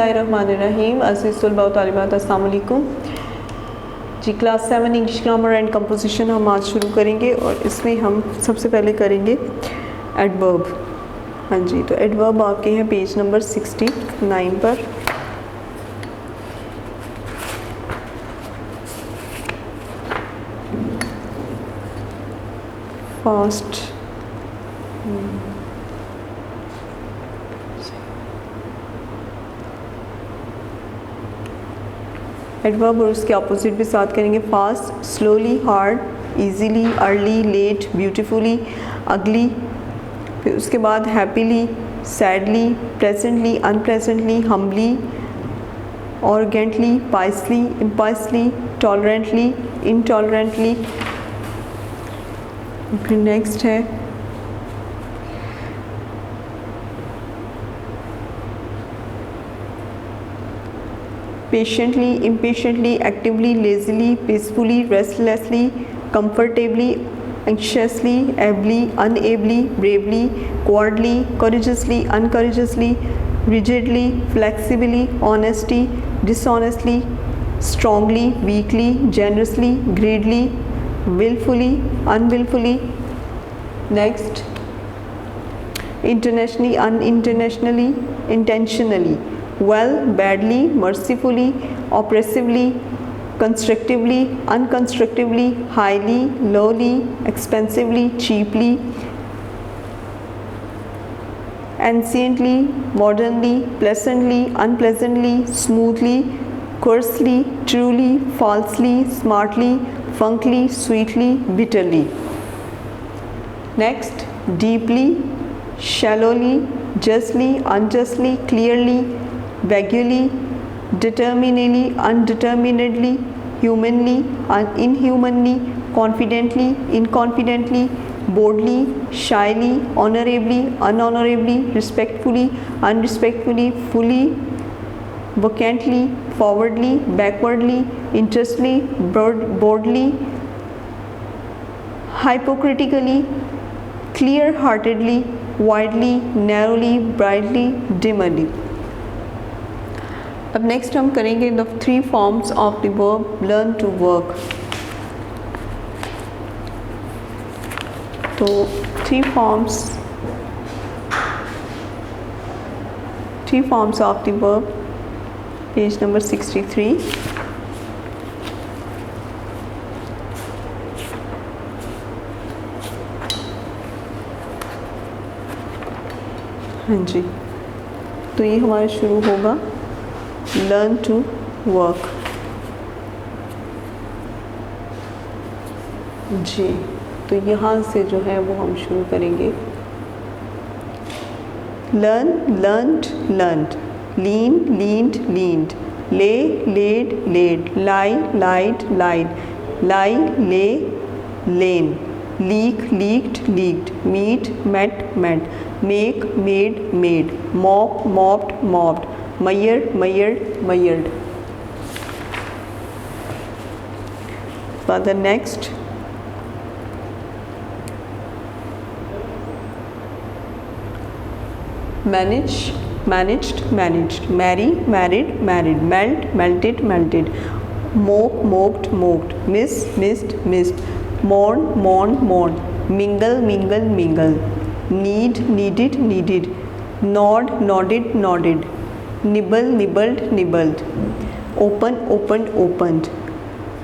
बिस्मिल्लाहिर्रहमानिर्रहीम। अज़ीज़ तलबा व तालिबात, अस्सलाम वालेकुम जी। Class 7 English grammar and composition हम आज शुरू करेंगे और इसमें हम सबसे पहले करेंगे एडवर्ब। हाँ जी, तो एडवर्ब आपके हैं पेज नंबर 69 पर। फास्ट एडवर्ब और उसके अपोजिट भी साथ करेंगे। Fast, slowly, hard, easily, early, late, beautifully, ugly. फिर उसके बाद happily, sadly, pleasantly, unpleasantly, humbly, arrogantly, piously, impiously, tolerantly, intolerantly. फिर नेक्स्ट है patiently, impatiently, actively, lazily, peacefully, restlessly, comfortably, anxiously, ably, unably, bravely, cowardly, courageously, uncourageously, rigidly, flexibly, honesty, dishonestly, strongly, weakly, generously, greedily, wilfully, unwilfully. Next internationally, uninternationally, intentionally, well, badly, mercifully, oppressively, constructively, unconstructively, highly, lowly, expensively, cheaply, anciently, modernly, pleasantly, unpleasantly, smoothly, coarsely, truly, falsely, smartly, funkily, sweetly, bitterly. Next, deeply, shallowly, justly, unjustly, clearly, vaguely, determinedly, undeterminedly, humanly, inhumanly, confidently, inconfidently, boldly, shyly, honorably, unhonorably, respectfully, unrespectfully, fully, vacantly, forwardly, backwardly, interestedly, boldly, hypocritically, clear-heartedly, widely, narrowly, brightly, dimly. अब next हम करेंगे the 3 forms of the verb learn to work. तो 3 forms of the verb, page number 63। हाँ जी, तो ये हमारा शुरू होगा लर्न टू वर्क जी। तो यहाँ से जो है वो हम शुरू करेंगे। Learn, learned, learned, lean, leaned, leaned, lay, laid, laid, lie, lied, lied, lie, lay, lain, leak, leaked, leaked, meet, met, met, make, made, made, mop, mopped, mopped, measure, measured, measured. But the next manage, managed, managed, marry, married, married, melt, melted, melted, mope, moped, moped, miss, missed, missed, mourn, mourned, mourned, mingle, mingle, mingle, need, needed, needed, nod, nodded, nodded, nibble, nibbled, nibbled, open, opened, opened,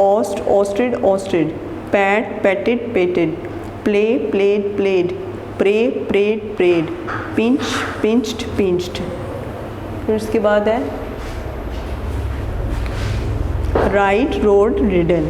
oust, ousted, ousted, pat, patted, patted, play, played, played, pray, prayed, prayed, pinch, pinched, pinched। फिर उसके बाद है ride, rode, ridden,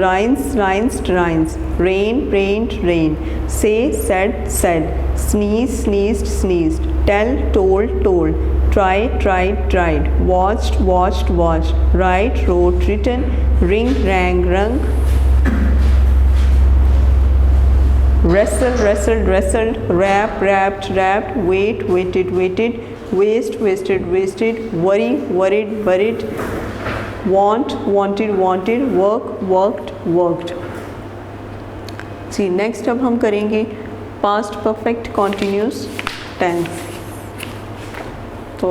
rinse, rinsed, rinse, rain, rained, rain, say, said, said, sneeze, sneezed, sneezed, tell, told, told, try, tried, tried, watched, watched, watched, write, wrote, written, ring, rang, rung, wrestle, wrestled, wrestled, rap, rapped, rapped, wait, waited, waited, waste, wasted, wasted, worry, worried, worried, want, wanted, wanted, work, worked, worked। जी, next अब हम करेंगे past perfect continuous tense. तो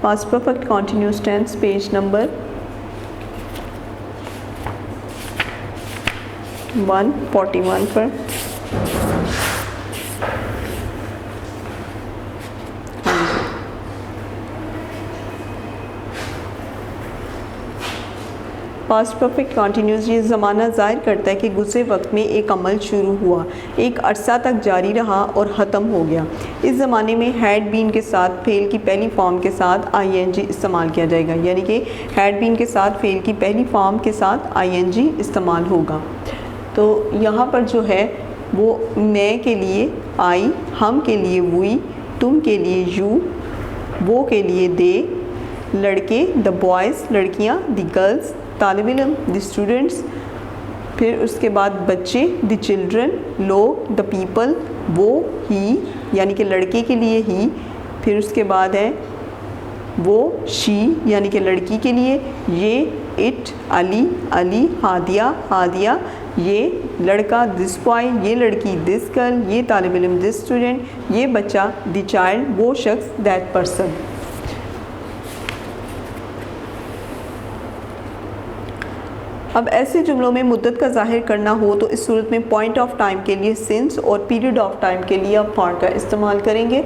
Past perfect continuous tense, page number 141 पर। Past perfect continuous ये ज़माना ज़ाहिर करता है कि गुज़रे वक्त में एक अमल शुरू हुआ, एक अरसा तक जारी रहा और ख़त्म हो गया। इस ज़माने में हैड बीन के साथ फेल की पहली फॉर्म के साथ आईएनजी इस्तेमाल किया जाएगा, यानी कि हैड बीन के साथ फेल की पहली फॉर्म के साथ आईएनजी इस्तेमाल होगा। तो यहाँ पर जो है वो मैं के लिए आई, हम के लिए वी, तुम के लिए यू, वो के लिए दे, लड़के द बॉयज़, लड़कियाँ द गर्ल्स, तालिब इल्म द स्टूडेंट्स, फिर उसके बाद बच्चे द चिल्ड्रन, लोग द पीपल, वो ही यानी कि लड़के के लिए ही, फिर उसके बाद है वो शी यानी कि लड़की के लिए, ये इट, अली अली, हादिया हादिया, ये लड़का दिस बॉय, ये लड़की दिस गर्ल, ये तालिब इल्म दिस स्टूडेंट, ये बच्चा द चाइल्ड, वो शख्स दैट पर्सन। अब ऐसे जुमलों में मुद्दत का ज़ाहिर करना हो तो इस सूरत में पॉइंट ऑफ टाइम के लिए सिंस और पीरियड ऑफ टाइम के लिए आप फॉर का इस्तेमाल करेंगे।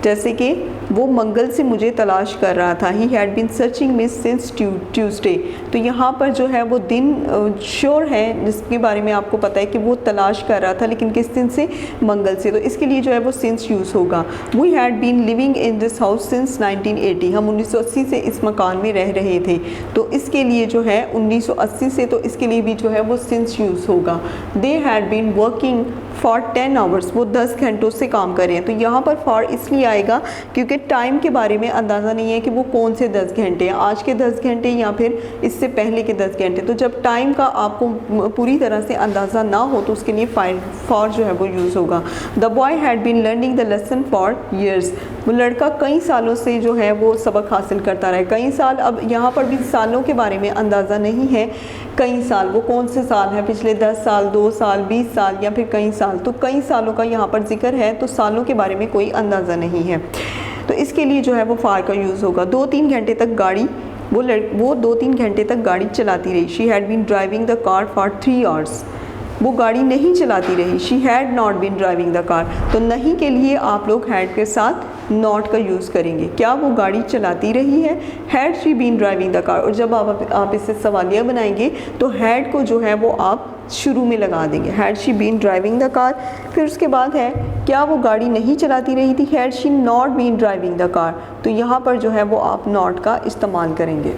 जैसे कि वो मंगल से मुझे तलाश कर रहा था, he had been searching me since Tuesday. तो यहाँ पर जो है वो दिन श्योर है जिसके बारे में आपको पता है कि वो तलाश कर रहा था, लेकिन किस दिन से, मंगल से, तो इसके लिए जो है वो सिंस यूज़ होगा। We had been living in this house since 1980, हम 1980 से इस मकान में रह रहे थे, तो इसके लिए जो है 1980 से, तो इसके लिए भी जो है वो सिंस यूज़ होगा। They had been working for 10 hours, वो 10 घंटों से काम कर रहे हैं। तो यहाँ पर फॉर इसलिए आएगा क्योंकि टाइम के बारे में अंदाज़ा नहीं है कि वो कौन से 10 घंटे हैं, आज के 10 घंटे या फिर इससे पहले के 10 घंटे। तो जब टाइम का आपको पूरी तरह से अंदाज़ा ना हो तो उसके लिए फॉर जो है वो यूज़ होगा। The boy had been learning the lesson for years, वो लड़का कई सालों से जो है वो सबक हासिल करता रहा है। कई साल, अब यहाँ पर भी सालों के बारे में अंदाज़ा नहीं है, कई साल, वो कौन से साल हैं, पिछले 10 साल, 2 साल, 20 साल या फिर कई साल, तो कई सालों का यहाँ पर जिक्र है, तो सालों के बारे में कोई अंदाज़ा नहीं है, तो इसके लिए जो है वो फार का यूज़ होगा। 2-3 घंटे तक गाड़ी, वो 2-3 घंटे तक गाड़ी चलाती रही। She had been driving the car for 3 hours, वो गाड़ी नहीं चलाती रही। She had not been driving the car, तो नहीं के लिए आप लोग हैड के साथ नॉट का यूज़ करेंगे। क्या वो गाड़ी चलाती रही है, had she been driving the car, और जब आप इससे सवालिया बनाएंगे तो हैड को जो है वो आप शुरू में लगा देंगे, had she been driving the car. फिर उसके बाद है क्या वो गाड़ी नहीं चलाती रही थी, had she not been driving the car, तो यहाँ पर जो है वो आप नॉट का इस्तेमाल करेंगे।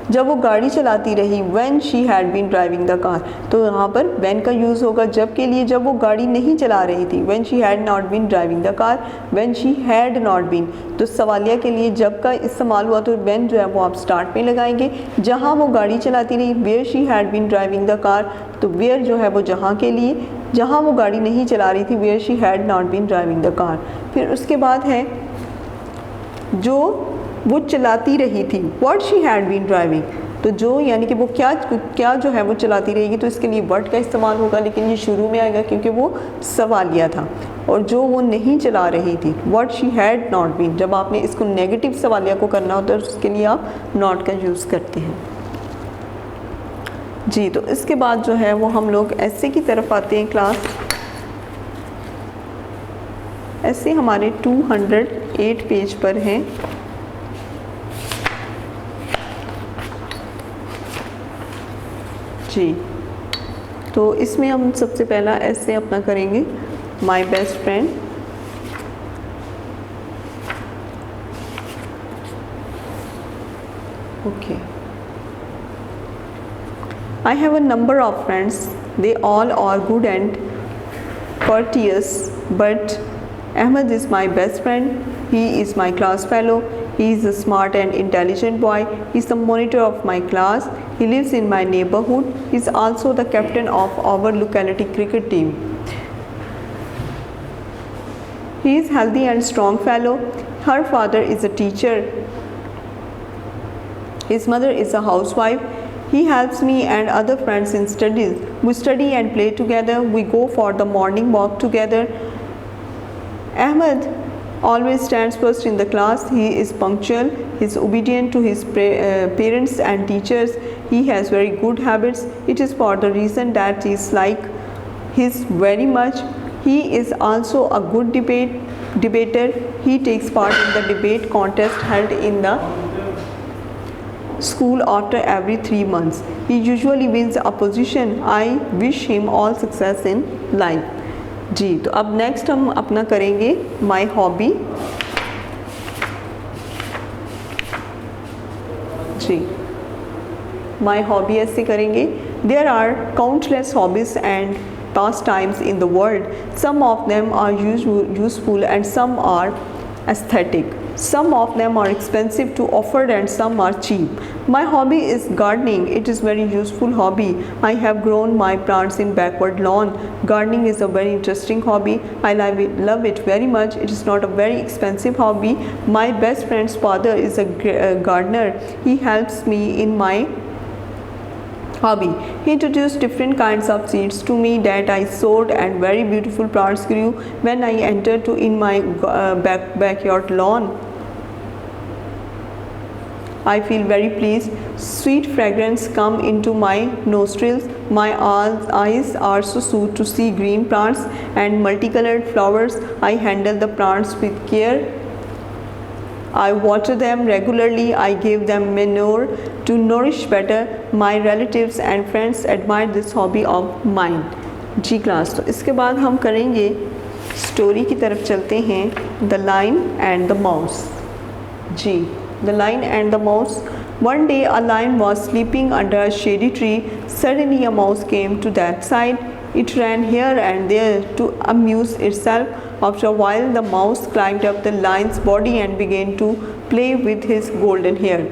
जब वो गाड़ी चलाती रही, when she had been driving the car, तो यहाँ पर व्हेन का यूज़ होगा जब के लिए, जब वो गाड़ी नहीं चला रही थी। When she had not been driving the car, when she had not been, तो सवालिया के लिए जब का इस्तेमाल हुआ तो व्हेन जो है वो आप स्टार्ट में लगाएंगे। जहाँ वो गाड़ी चलाती रही, where she had been driving the car, तो वेयर जो है वो जहाँ के लिए, जहाँ वो गाड़ी नहीं चला रही थी, where she had not been driving the car. फिर उसके बाद है जो वो चलाती रही थी, what she had been driving, तो जो यानी कि वो क्या जो है वो चलाती रहेगी, तो इसके लिए व्हाट का इस्तेमाल होगा, लेकिन ये शुरू में आएगा क्योंकि वो सवालिया था। और जो वो नहीं चला रही थी, what she had not been, जब आपने इसको नेगेटिव सवालिया को करना होता है तो उसके लिए आप नॉट का यूज़ करते हैं जी। तो इसके बाद जो है वो हम लोग ऐसे की तरफ आते हैं क्लास। ऐसे हमारे 208 पेज पर हैं। जी, तो इसमें हम सबसे पहला ऐसे अपना करेंगे, my best friend. Okay, I have a number of friends, they all are good and courteous, but Ahmed is my best friend. He is my class fellow. He is a smart and intelligent boy. He is the monitor of my class. He lives in my neighborhood. He is also the captain of our locality cricket team. He is healthy and strong fellow. Her father is a teacher. His mother is a housewife. He helps me and other friends in studies. We study and play together. We go for the morning walk together. Ahmed always stands first in the class. He is punctual, he is obedient to his parents and teachers, he has very good habits. It is for the reason that he is like his very much. He is also a good debater. He takes part in the debate contest held in the school after every 3 months. He usually wins a position. I wish him all success in life. जी, तो अब next हम अपना करेंगे my hobby. Ji, my hobby ऐसे करेंगे। There are countless hobbies and pastimes in the world. Some of them are useful and some are aesthetic. Some of them are expensive to afford and some are cheap. My hobby is gardening. It is very useful hobby. I have grown my plants in backward lawn. Gardening is a very interesting hobby. I love it very much. It is not a very expensive hobby. My best friend's father is a gardener. He helps me in my hobby. He introduced different kinds of seeds to me that I sowed and very beautiful plants grew when I entered in my backyard lawn. I feel very pleased. Sweet fragrance come into my nostrils. My eyes are so soothed to see green plants and multicolored flowers. I handle the plants with care. I water them regularly. I give them manure to nourish better. My relatives and friends admire this hobby of mine. जी class, तो इसके बाद हम करेंगे story की तरफ चलते हैं, the line and the mouse. जी, the line and the mouse. One day a lion was sleeping under a shady tree. Suddenly a mouse came to that side. It ran here and there to amuse itself. After a while the mouse climbed up the lion's body and began to play with his golden hair.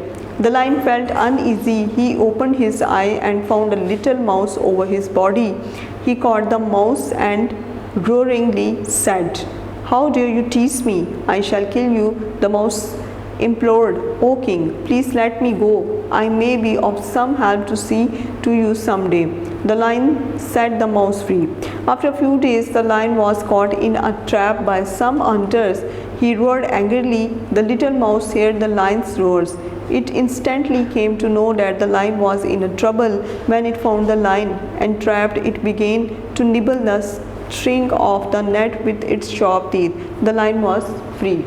The lion felt uneasy. He opened his eye and found a little mouse over his body. He caught the mouse and roaringly said, "How dare you tease me? I shall kill you." The mouse implored, "O king, please let me go. I may be of some help to see to you someday." The lion set the mouse free. After a few days, the lion was caught in a trap by some hunters. He roared angrily. The little mouse heard the lion's roars. It instantly came to know that the lion was in a trouble. When it found the lion entrapped, it began to nibble the string of the net with its sharp teeth. The lion was free.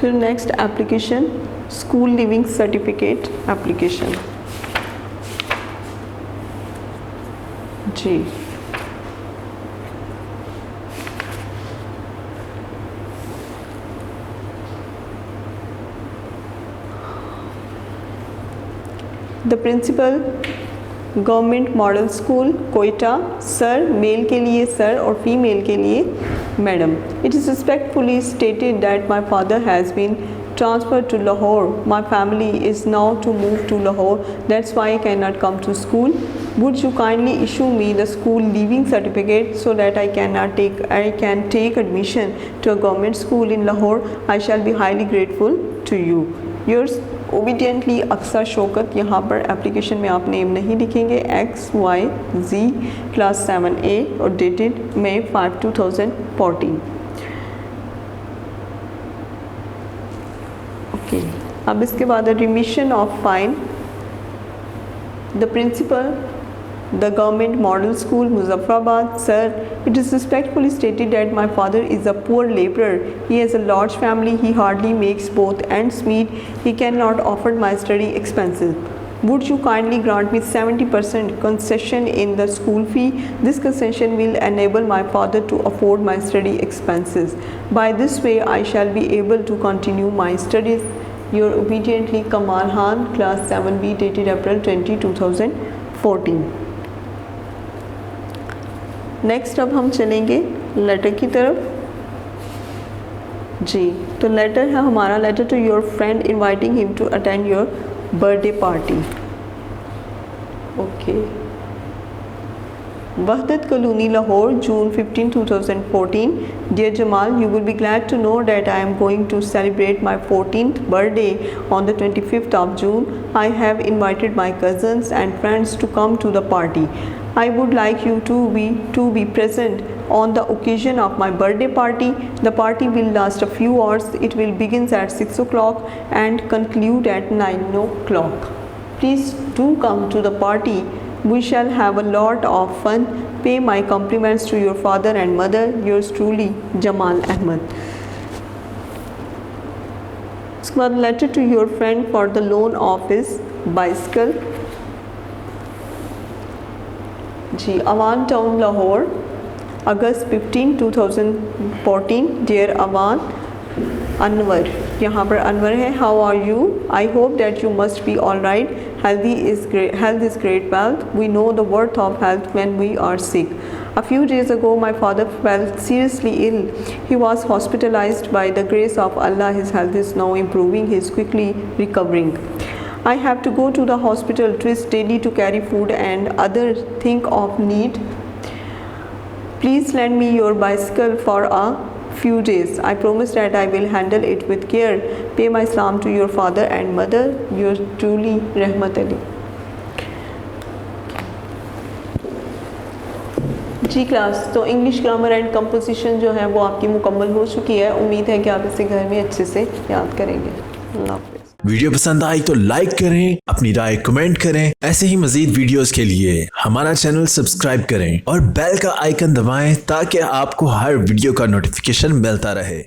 फिर next application, school leaving certificate application. जी, the principal, government model school Quetta. Sir, male के लिए sir और female के लिए madam. It is respectfully stated that my father has been transferred to Lahore. My family is now to move to Lahore. That's why I cannot come to school. Would you kindly issue me the school leaving certificate so that I can take admission to a government school in Lahore? I shall be highly grateful to you. Yours obediently, अक्सर शौकत। यहाँ पर application में आप name नहीं लिखेंगे। XYZ class 7A और dated May 5, 2014। Okay, अब इसके बाद remission of fine. The principal, the government model school Muzaffarabad. Sir, it is respectfully stated that my father is a poor laborer. He has a large family. He hardly makes both ends meet. He cannot afford my study expenses. Would you kindly grant me 70% concession in the school fee? This concession will enable my father to afford my study expenses. By this way I shall be able to continue my studies. Your obediently, Kamal Khan, class 7B, dated April 20, 2014। Next अब हम चलेंगे letter की तरफ। जी, तो letter है हमारा, letter to your friend inviting him to attend your birthday party. Okay, Wahdat colony Lahore, June 15, 2014। Dear Jamal, you will be glad to know that I am going to celebrate my 14th birthday on the 25th of June. I have invited my cousins and friends to come to the party. I would like you to be present. on the occasion of my birthday party. The party will last a few hours. It will begin at 6 o'clock and conclude at 9 o'clock. Please do come to the party. We shall have a lot of fun. Pay my compliments to your father and mother. Yours truly, Jamal Ahmed. उसके बाद letter to your friend for the loan of his bicycle जी, Awan town Lahore, August 15, 2014। Dear Awan, Anwar, यहाँ पर अनवर है। How are you? I hope that you must be all right. Health is great wealth. We know the worth of health when we are sick. A few days ago, my father felt seriously ill. He was hospitalized. By the grace of Allah, his health is now improving. He is quickly recovering. I have to go to the hospital twice daily to carry food and other things of need. Please lend me your bicycle for a few days. I promise that I will handle it with care. Pay my salam to your father and mother. Yours truly, Rahmat Ali. Ji class, तो English grammar and composition जो है वो आपकी मुकम्मल हो चुकी है। उम्मीद है कि आप इसे घर में अच्छे से याद करेंगे। अल्लाह हाफ़िज़। वीडियो पसंद आई तो लाइक करें, अपनी राय कमेंट करें। ऐसे ही मजीद वीडियोस के लिए हमारा चैनल सब्सक्राइब करें और बेल का आइकन दबाएं ताकि आपको हर वीडियो का नोटिफिकेशन मिलता रहे।